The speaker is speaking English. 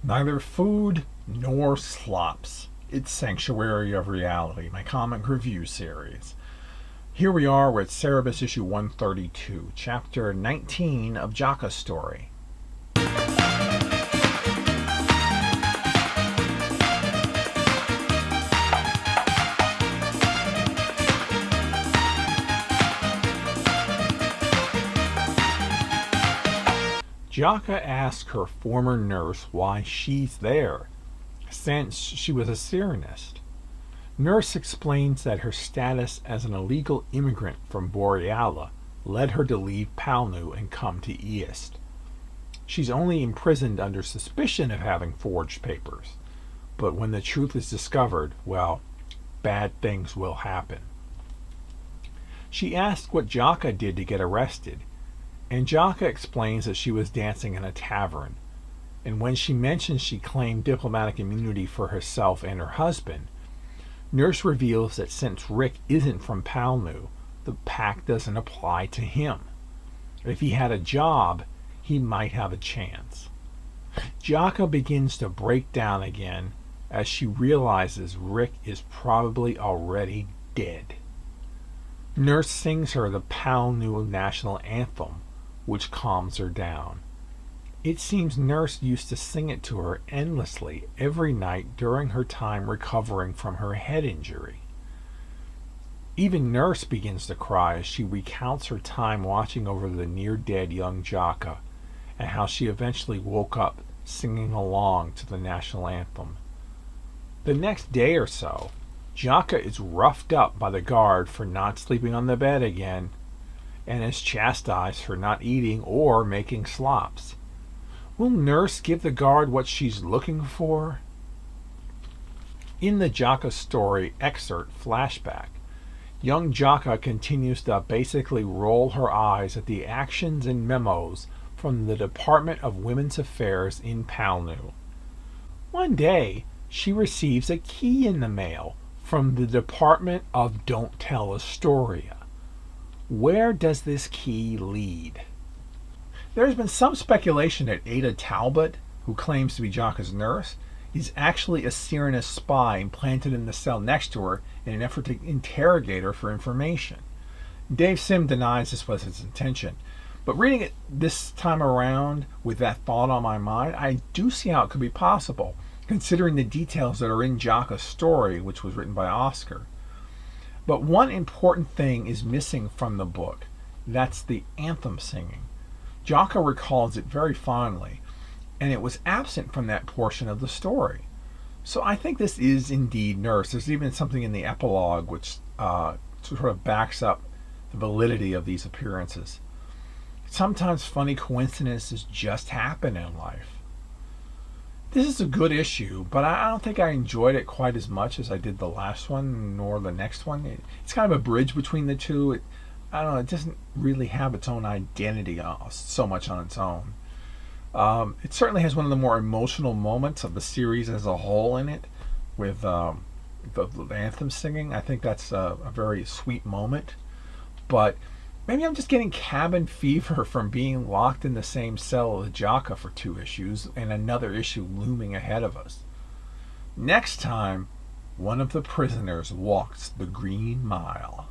Neither food nor slops. It's Sanctuary of Reality, my comic review series. Here we are with Cerebus issue 132, chapter 19 of Jaka's story. Jaka asks her former nurse why she's there, since she was a Cyrenist. Nurse explains that her status as an illegal immigrant from Boreala led her to leave Palnu and come to East. She's only imprisoned under suspicion of having forged papers, but when the truth is discovered, well, bad things will happen. She asks what Jaka did to get arrested, and Jaka explains that she was dancing in a tavern, and when she mentions she claimed diplomatic immunity for herself and her husband, Nurse reveals that since Rick isn't from Palnu, the pact doesn't apply to him. If he had a job, he might have a chance. Jaka begins to break down again as she realizes Rick is probably already dead. Nurse sings her the Palnu national anthem, which calms her down. It seems Nurse used to sing it to her endlessly every night during her time recovering from her head injury. Even Nurse begins to cry as she recounts her time watching over the near-dead young Jaka and how she eventually woke up singing along to the national anthem. The next day or so, Jaka is roughed up by the guard for not sleeping on the bed again and is chastised for not eating or making slops. Will Nurse give the guard what she's looking for? In the Jaka story excerpt flashback, young Jaka continues to basically roll her eyes at the actions and memos from the Department of Women's Affairs in Palnu. One day, she receives a key in the mail from the Department of Don't Tell Astoria. Where does this key lead? There has been some speculation that Ada Talbot, who claims to be Jaka's nurse, is actually a Cyrenist spy implanted in the cell next to her in an effort to interrogate her for information. Dave Sim denies this was his intention, but reading it this time around with that thought on my mind, I do see how it could be possible, considering the details that are in Jaka's story, which was written by Oscar. But one important thing is missing from the book. That's the anthem singing. Jaka recalls it very fondly, and it was absent from that portion of the story. So I think this is indeed Nurse. There's even something in the epilogue which sort of backs up the validity of these appearances. Sometimes funny coincidences just happen in life. This is a good issue, but I don't think I enjoyed it quite as much as I did the last one, nor the next one. It's kind of a bridge between the two. I don't know, it doesn't really have its own identity so much on its own. It certainly has one of the more emotional moments of the series as a whole in it, with the anthem singing. I think that's a very sweet moment. But maybe I'm just getting cabin fever from being locked in the same cell with Jaka for 2 issues and another issue looming ahead of us. Next time, one of the prisoners walks the Green Mile.